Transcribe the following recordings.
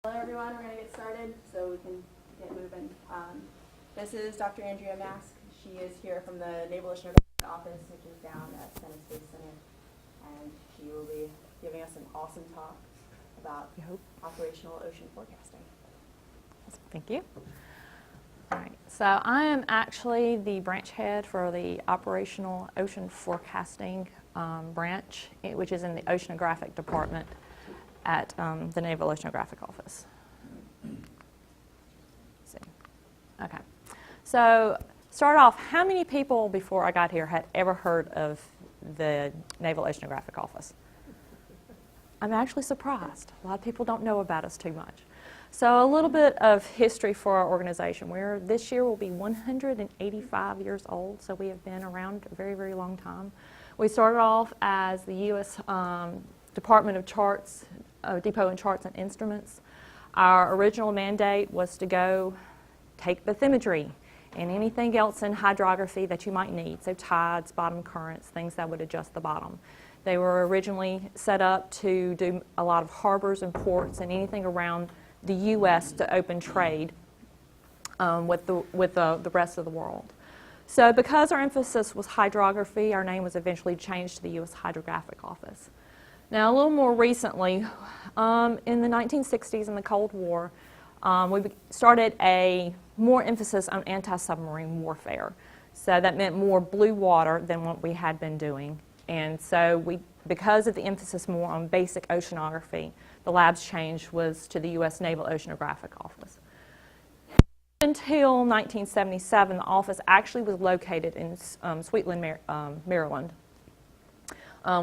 Hello everyone, we're going to get started so we can get moving. This is Dr. Andrea Mask. She is here from the Naval Oceanographic office, which is down at Stennis Space Center, and she will be giving us an awesome talk about operational ocean forecasting. Thank you. All right, so I am actually the branch head for the operational ocean forecasting branch, which is in the oceanographic department at the Naval Oceanographic office. Let's see. Okay, so start off, how many people before I got here had ever heard of the Naval Oceanographic office? I'm actually surprised. A lot of people don't know about us too much. So a little bit of history for our organization. This year will be 185 years old, so we have been around a very, very long time. We started off as the U.S. Department of Charts, Depot and Charts and Instruments. Our original mandate was to go take bathymetry and anything else in hydrography that you might need, so tides, bottom currents, things that would adjust the bottom. They were originally set up to do a lot of harbors and ports and anything around the U.S. to open trade with the rest of the world. So because our emphasis was hydrography, our name was eventually changed to the U.S. Hydrographic Office. Now, a little more recently, in the 1960s in the Cold War, we started a more emphasis on anti-submarine warfare. So that meant more blue water than what we had been doing. And so because of the emphasis more on basic oceanography, the lab's change was to the U.S. Naval Oceanographic Office. Until 1977, the office actually was located in Sweetland, Maryland,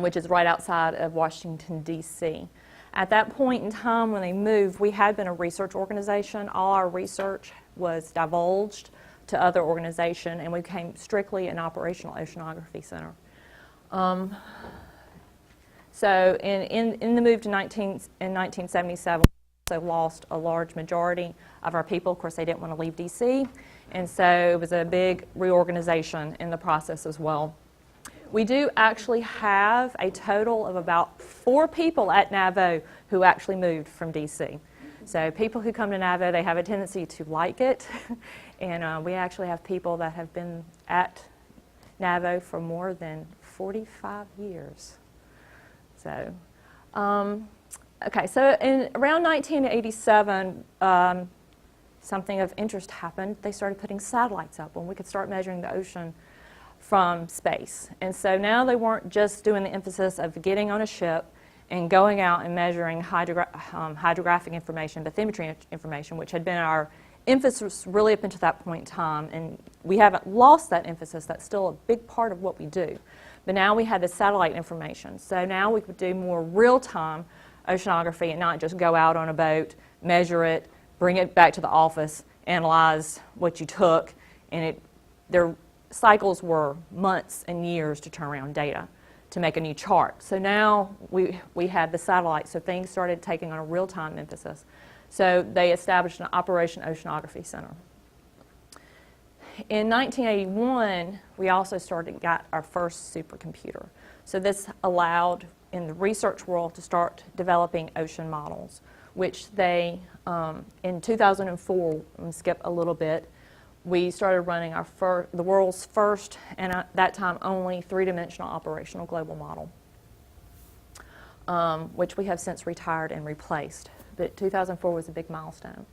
which is right outside of Washington, D.C. At that point in time when they moved, we had been a research organization. All our research was divulged to other organizations, and we became strictly an operational oceanography center. So in the move to 1977, we also lost a large majority of our people. Of course, they didn't want to leave D.C., and so it was a big reorganization in the process as well. We do actually have a total of about 4 people at NAVO who actually moved from D.C. So people who come to NAVO, they have a tendency to like it, and we actually have people that have been at NAVO for more than 45 years. So, okay, so around 1987, something of interest happened. They started putting satellites up when we could start measuring the ocean from space. And so now they weren't just doing the emphasis of getting on a ship and going out and measuring hydrographic information, bathymetry information, which had been our emphasis really up until that point in time. And we haven't lost that emphasis. That's still a big part of what we do. But now we had the satellite information. So now we could do more real-time oceanography and not just go out on a boat, measure it, bring it back to the office, analyze what you took, and their cycles were months and years to turn around data to make a new chart. So now we had the satellite, so things started taking on a real-time emphasis. So they established an Operation Oceanography Center. In 1981, we also got our first supercomputer. So this allowed in the research world to start developing ocean models, which they, in 2004, I'm going to skip a little bit, we started running the world's first, and at that time only, 3-dimensional operational global model, which we have since retired and replaced. But 2004 was a big milestone.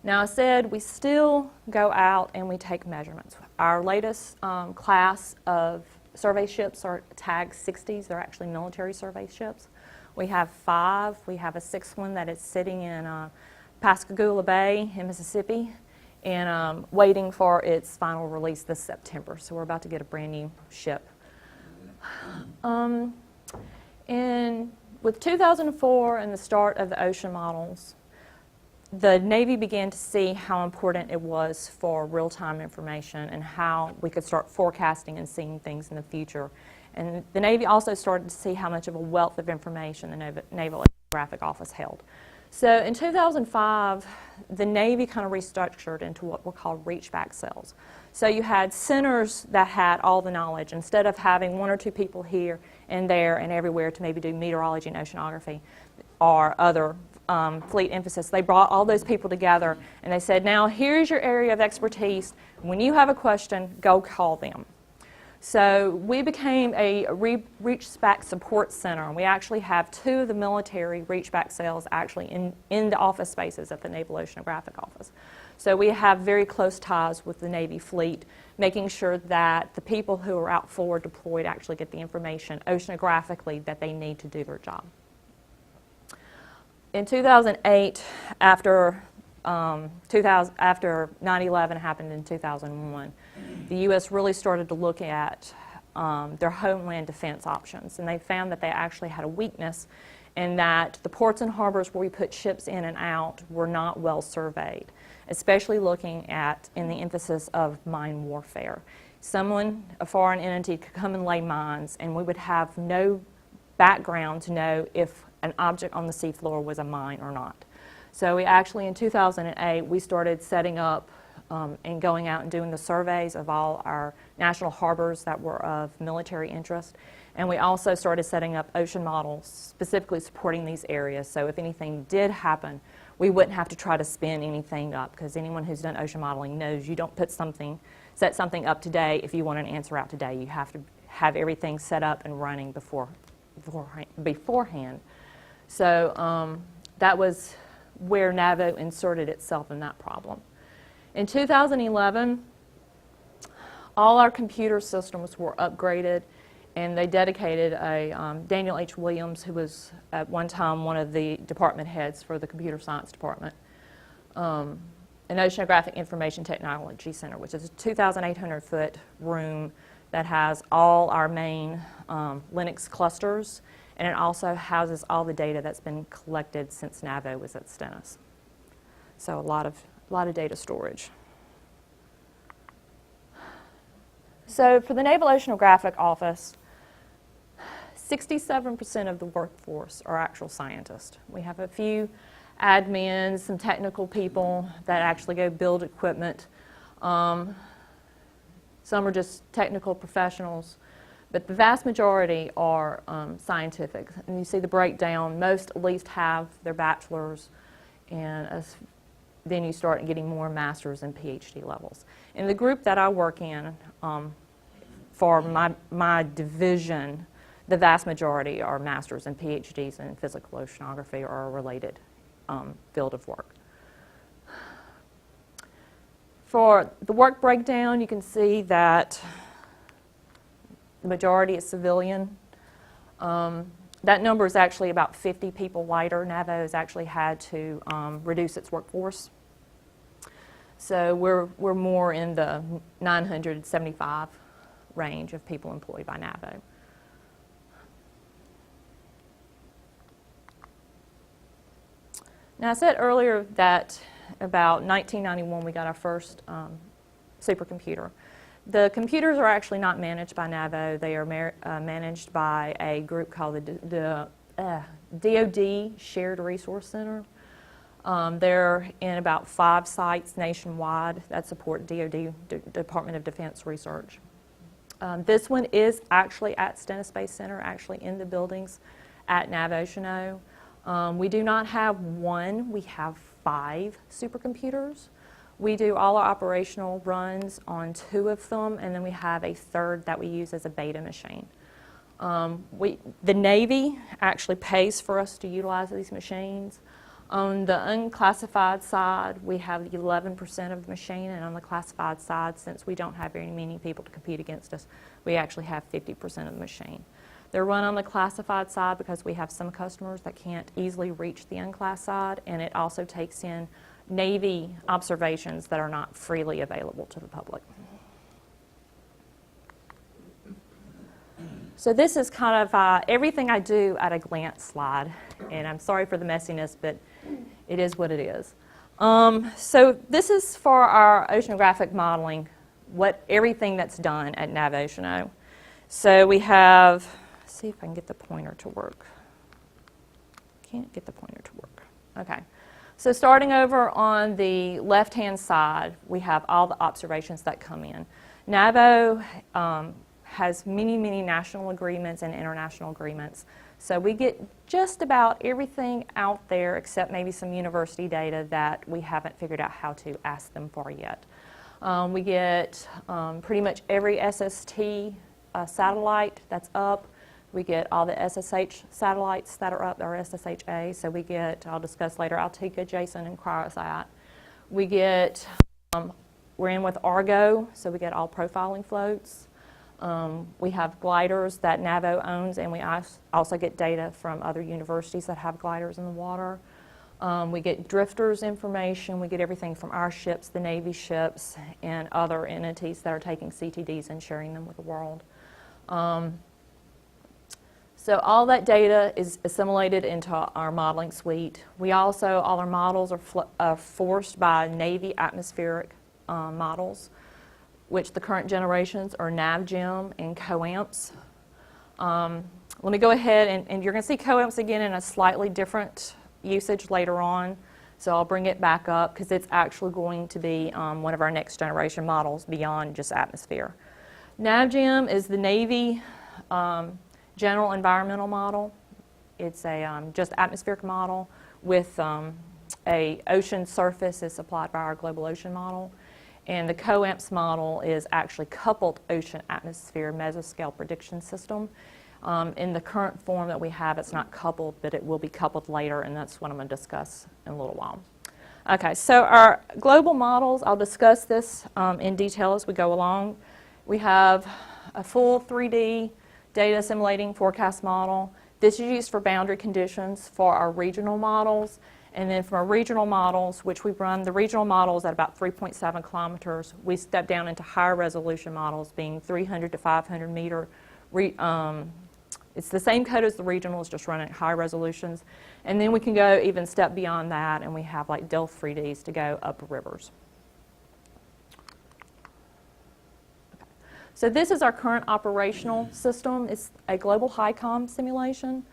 Now, I said we still go out and we take measurements. Our latest class of survey ships are TAG 60s. They're actually military survey ships. We have 5. We have a 6th one that is sitting in Pascagoula Bay in Mississippi and waiting for its final release this September. So we're about to get a brand new ship. And with 2004 and the start of the ocean models, the Navy began to see how important it was for real-time information and how we could start forecasting and seeing things in the future. And the Navy also started to see how much of a wealth of information the Naval Oceanographic Office held. So in 2005, the Navy kind of restructured into what were called reach-back cells. So you had centers that had all the knowledge. Instead of having 1 or 2 people here and there and everywhere to maybe do meteorology and oceanography or other fleet emphasis, they brought all those people together and they said, now here's your area of expertise. When you have a question, go call them. So we became a reach-back support center. We actually have 2 of the military reach-back cells actually in the office spaces at the Naval Oceanographic office. So we have very close ties with the Navy fleet, making sure that the people who are out forward deployed actually get the information oceanographically that they need to do their job. In 2008, after 9/11 happened in 2001, the U.S. really started to look at their homeland defense options, and they found that they actually had a weakness in that the ports and harbors where we put ships in and out were not well surveyed, especially looking at in the emphasis of mine warfare. Someone, a foreign entity, could come and lay mines, and we would have no background to know if an object on the seafloor was a mine or not. So we actually, in 2008, we started setting up and going out and doing the surveys of all our national harbors that were of military interest. And we also started setting up ocean models specifically supporting these areas. So if anything did happen, we wouldn't have to try to spin anything up, because anyone who's done ocean modeling knows you don't set something up today if you want an answer out today. You have to have everything set up and running beforehand. So that was where NAVO inserted itself in that problem. In 2011, all our computer systems were upgraded, and they dedicated a Daniel H. Williams, who was at one time one of the department heads for the computer science department, an Oceanographic Information Technology Center, which is a 2,800-foot room that has all our main Linux clusters, and it also houses all the data that's been collected since NAVO was at Stennis. So a lot of data storage. So for the Naval Oceanographic Office, 67% of the workforce are actual scientists. We have a few admins, some technical people that actually go build equipment. Some are just technical professionals, but the vast majority are scientific. And you see the breakdown. Most at least have their bachelor's, and then you start getting more master's and PhD levels. In the group that I work in, for my division, the vast majority are masters and PhDs in physical oceanography or a related field of work. For the work breakdown, you can see that the majority is civilian. That number is actually about 50 people lighter. NAVO has actually had to reduce its workforce. So we're more in the 975 range of people employed by NAVO. Now, I said earlier that about 1991 we got our first supercomputer. The computers are actually not managed by NAVO. They are managed by a group called the DoD Shared Resource Center. They're in about 5 sites nationwide that support DoD, Department of Defense research. This one is actually at Stennis Space Center, actually in the buildings at Naval Oceanographic. We do not have one, we have 5 supercomputers. We do all our operational runs on 2 of them, and then we have a third that we use as a beta machine. The Navy actually pays for us to utilize these machines. On the unclassified side, we have 11% of the machine, and on the classified side, since we don't have very many people to compete against us, we actually have 50% of the machine. They're run on the classified side because we have some customers that can't easily reach the unclassified, and it also takes in Navy observations that are not freely available to the public. So this is kind of everything I do at a glance slide, and I'm sorry for the messiness, but it is what it is. So this is for our oceanographic modeling, everything that's done at Naval Oceanographic. So we have, let's see if I can get the pointer to work. Can't get the pointer to work. Okay. So starting over on the left-hand side, we have all the observations that come in. NAVO has many, many national agreements and international agreements. So we get just about everything out there except maybe some university data that we haven't figured out how to ask them for yet. We get pretty much every SST satellite that's up. We get all the SSH satellites that are up, or SSHA. So we get, I'll discuss later, Altica, Jason, and Cryosat. We get, we're in with Argo, so we get all profiling floats. We have gliders that NAVO owns, and we also get data from other universities that have gliders in the water. We get drifters information. We get everything from our ships, the Navy ships, and other entities that are taking CTDs and sharing them with the world. So all that data is assimilated into our modeling suite. We also, all our models are forced by Navy atmospheric models, which the current generations are NavGem and COAMPS. Let me go ahead, and you're going to see COAMPS again in a slightly different usage later on. So I'll bring it back up because it's actually going to be one of our next generation models beyond just atmosphere. NavGem is the Navy general environmental model. It's a just atmospheric model with a ocean surface is supplied by our global ocean model. And the COAMPS model is actually coupled ocean atmosphere mesoscale prediction system. In the current form that we have, it's not coupled, but it will be coupled later, and that's what I'm going to discuss in a little while. Okay, so our global models, I'll discuss this in detail as we go along. We have a full 3D data assimilating forecast model. This is used for boundary conditions for our regional models. And then from our regional models, which we run the regional models at about 3.7 kilometers, we step down into higher resolution models being 300 to 500 meter. It's the same code as the regionals, just run at high resolutions. And then we can go even step beyond that, and we have like Delft 3Ds to go up rivers. Okay. So this is our current operational system. It's a global HICOM simulation.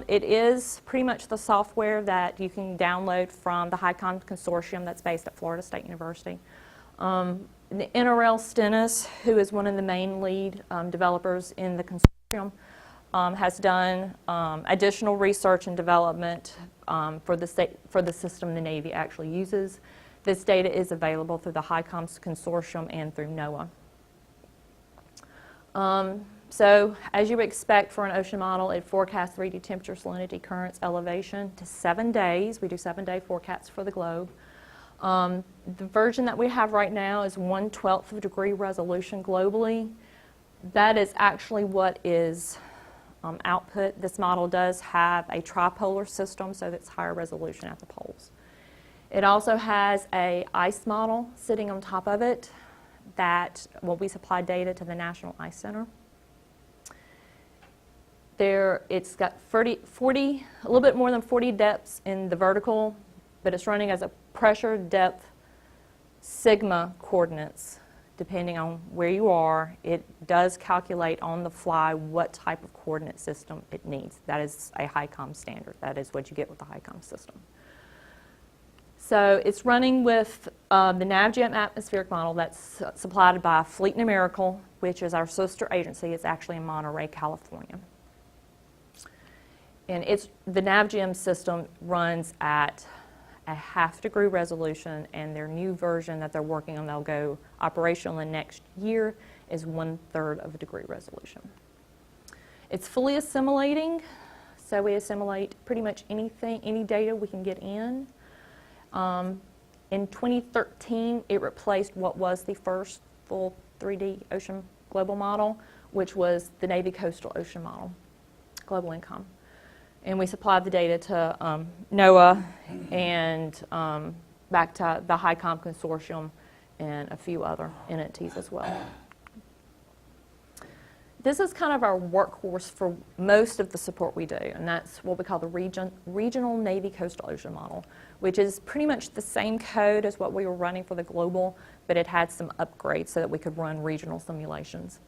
It is pretty much the software that you can download from the HICOM consortium that's based at Florida State University. The NRL Stennis, who is one of the main lead developers in the consortium, has done additional research and development for the system the Navy actually uses. This data is available through the HICOM consortium and through NOAA. So as you would expect for an ocean model, it forecasts 3D temperature, salinity, currents, elevation to 7 days. We do 7-day forecasts for the globe. The version that we have right now is 1/12 of a degree resolution globally. That is actually what is output. This model does have a tripolar system, so that's higher resolution at the poles. It also has a ice model sitting on top of it that we supply data to the National Ice Center. It's got 40, a little bit more than 40 depths in the vertical, but it's running as a pressure, depth, sigma coordinates. Depending on where you are, it does calculate on the fly what type of coordinate system it needs. That is a HICOM standard. That is what you get with the HICOM system. So it's running with the NavGem atmospheric model that's supplied by Fleet Numerical, which is our sister agency. It's actually in Monterey, California. And the NavGem system runs at a 1/2 degree resolution, and their new version that they're working on, they'll go operational in next year, is 1/3 of a degree resolution. It's fully assimilating, so we assimilate pretty much anything, any data we can get in. In 2013, it replaced what was the first full 3D ocean global model, which was the Navy Coastal Ocean Model, Global Income. And we supplied the data to NOAA and back to the HICOM consortium and a few other entities as well. This is kind of our workhorse for most of the support we do, and that's what we call the Regional Navy Coastal Ocean Model, which is pretty much the same code as what we were running for the global, but it had some upgrades so that we could run regional simulations.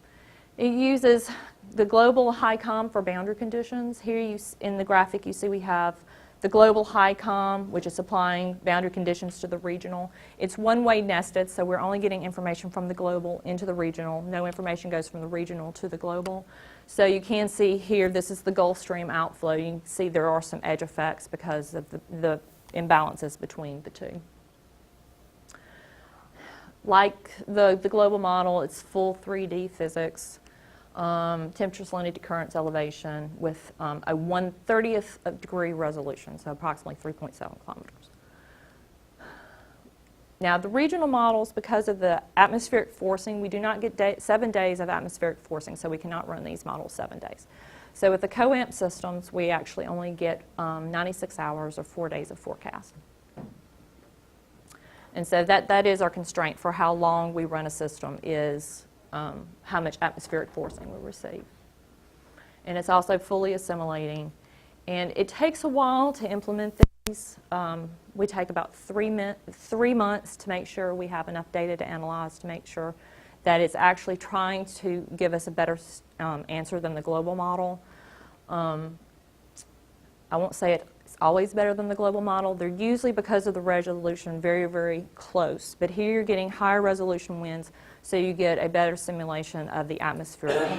It uses the global HICOM for boundary conditions. Here in the graphic you see we have the global HICOM, which is supplying boundary conditions to the regional. It's one-way nested, so we're only getting information from the global into the regional. No information goes from the regional to the global. So you can see here, this is the Gulf Stream outflow. You can see there are some edge effects because of the imbalances between the two. Like the global model, it's full 3D physics, temperature, salinity, currents, elevation with a 1/30th degree resolution, so approximately 3.7 kilometers. Now, the regional models, because of the atmospheric forcing, we do not get 7 days of atmospheric forcing, so we cannot run these models 7 days. So with the COAMP systems, we actually only get 96 hours or 4 days of forecast. And so that is our constraint for how long we run a system is how much atmospheric forcing we receive. And it's also fully assimilating. And it takes a while to implement these. We take about 3 months to make sure we have enough data to analyze, to make sure that it's actually trying to give us a better answer than the global model. I won't say it's always better than the global model. They're usually, because of the resolution, very, very close. But here you're getting higher resolution winds, so you get a better simulation of the atmospheric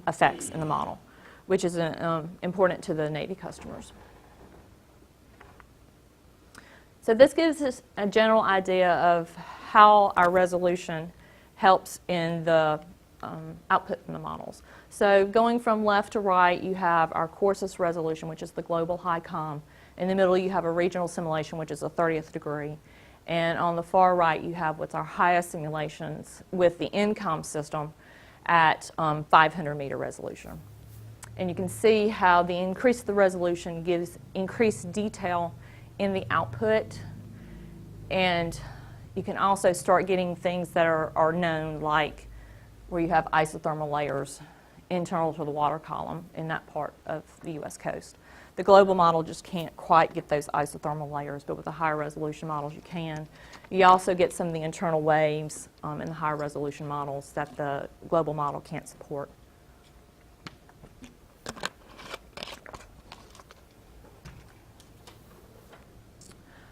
effects in the model, which is important to the Navy customers. So this gives us a general idea of how our resolution helps in the output in the models. So going from left to right, you have our coarsest resolution, which is the global HICOM. In the middle, you have a regional simulation, which is a 30th degree. And on the far right, you have what's our highest simulations with the INCOM system at 500 meter resolution. And you can see how the increase of the resolution gives increased detail in the output. And you can also start getting things that are known, like where you have isothermal layers internal to the water column in that part of the U.S. coast. The global model just can't quite get those isothermal layers, but with the higher resolution models you can. You also get some of the internal waves in the higher resolution models that the global model can't support.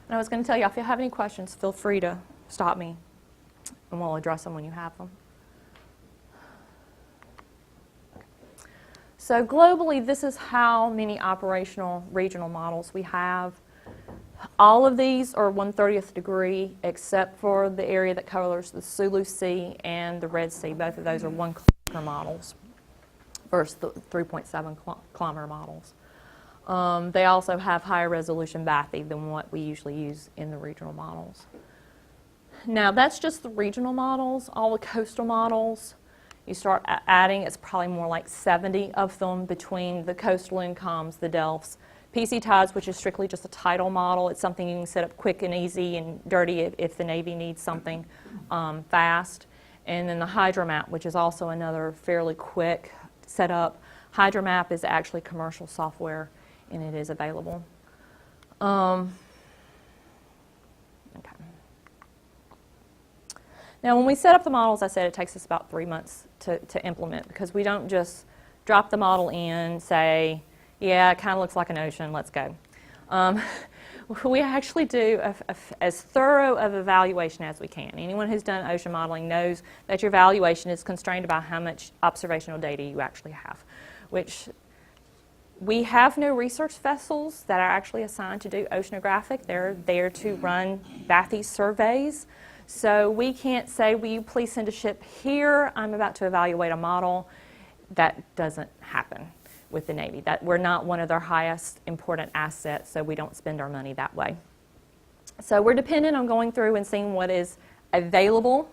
And I was going to tell you, if you have any questions, feel free to stop me, and we'll address them when you have them. So globally, this is how many operational regional models we have. All of these are 1/30th degree, except for the area that covers the Sulu Sea and the Red Sea. Both of those are 1 kilometer models versus the 3.7 kilometer models. They also have higher resolution bathy than what we usually use in the regional models. Now, that's just the regional models. All the coastal models, you start adding, it's probably more like 70 of them between the coastal INCOMs, the DELFs. PC tides, which is strictly just a tidal model. It's something you can set up quick and easy and dirty if the Navy needs something fast. And then the hydromap, which is also another fairly quick setup. Hydromap is actually commercial software, and it is available. Okay. Now, when we set up the models, I said it takes us about 3 months to implement, because we don't just drop the model in, say, yeah, it kind of looks like an ocean, let's go. We actually do as thorough of evaluation as we can. Anyone who's done ocean modeling knows that your evaluation is constrained by how much observational data you actually have, which we have no research vessels that are actually assigned to do oceanographic. They're there to run bathy surveys. So we can't say, will you please send a ship here? I'm about to evaluate a model. That doesn't happen with the Navy. That we're not one of their highest important assets, so we don't spend our money that way. So we're dependent on going through and seeing what is available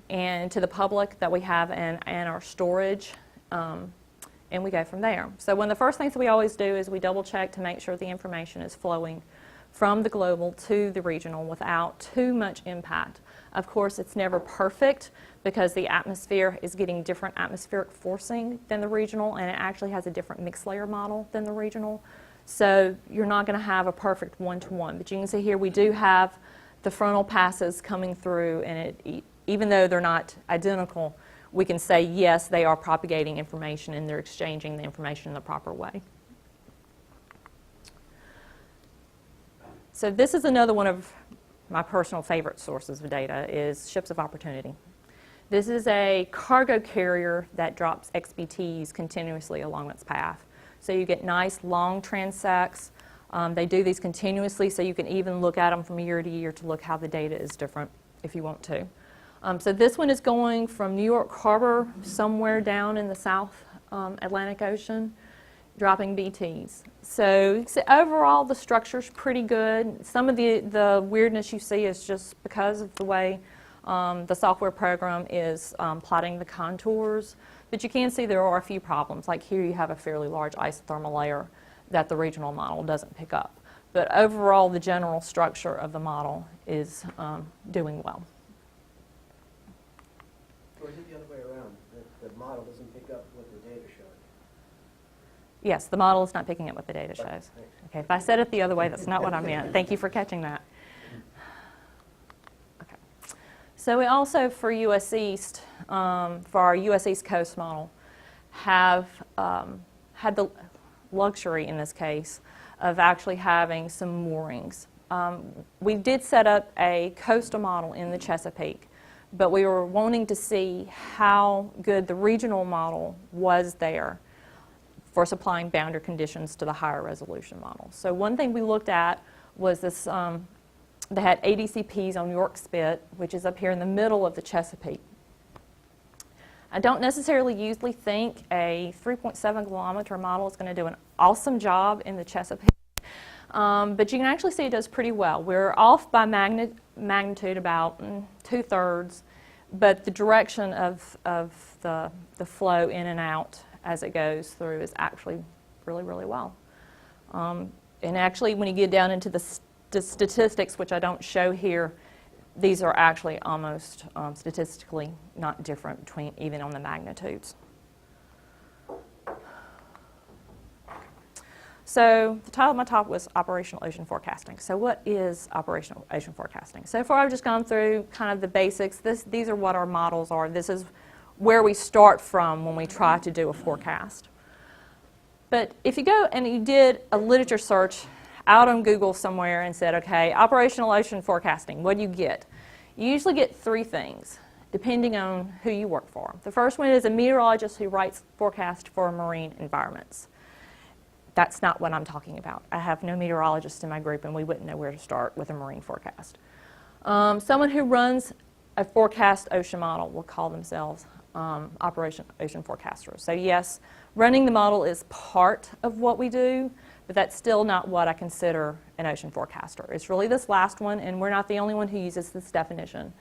and to the public that we have in our storage, and we go from there. So one of the first things that we always do is we double check to make sure the information is flowing from the global to the regional without too much impact. Of course, it's never perfect because the atmosphere is getting different atmospheric forcing than the regional, and it actually has a different mixed layer model than the regional. So you're not going to have a perfect one-to-one. But you can see here we do have the frontal passes coming through, and even though they're not identical, we can say, yes, they are propagating information and they're exchanging the information in the proper way. So this is another one of my personal favorite sources of data is ships of opportunity. This is a cargo carrier that drops XBTs continuously along its path. So you get nice long transects. They do these continuously, so you can even look at them from year to year to look how the data is different if you want to. So this one is going from New York Harbor somewhere down in the South Atlantic Ocean, dropping BTs. So you can see overall the structure's pretty good. Some of the weirdness you see is just because of the way the software program is plotting the contours. But you can see there are a few problems. Like here you have a fairly large isothermal layer that the regional model doesn't pick up. But overall, the general structure of the model is doing well. Or is it the other way around? The model doesn't pick up what the data shows? Yes, the model is not picking up what the data shows. Thanks. Okay, if I said it the other way, that's not what I meant. Thank you for catching that. Okay. So we also, for US East, for our US East Coast model, have had the luxury in this case of actually having some moorings. We did set up a coastal model in the Chesapeake, but we were wanting to see how good the regional model was there for supplying boundary conditions to the higher resolution model. So one thing we looked at was this, they had ADCPs on York Spit, which is up here in the middle of the Chesapeake. I don't necessarily usually think a 3.7 kilometer model is going to do an awesome job in the Chesapeake, but you can actually see it does pretty well. We're off by magnitude about 2/3, but the direction of the flow in and out as it goes through is actually really, really well. And actually, when you get down into the statistics, which I don't show here, these are actually almost statistically not different between even on the magnitudes. So the title of my talk was Operational Ocean Forecasting. So what is operational ocean forecasting? So far I've just gone through kind of the basics. These are what our models are. This is where we start from when we try to do a forecast. But if you go and you did a literature search out on Google somewhere and said, okay, operational ocean forecasting, what do you get? You usually get 3 things, depending on who you work for. The first one is a meteorologist who writes forecasts for marine environments. That's not what I'm talking about. I have no meteorologists in my group, and we wouldn't know where to start with a marine forecast. Someone who runs a forecast ocean model will call themselves Operation Ocean Forecasters. So yes, running the model is part of what we do, but that's still not what I consider an ocean forecaster. It's really this last one, and we're not the only one who uses this definition.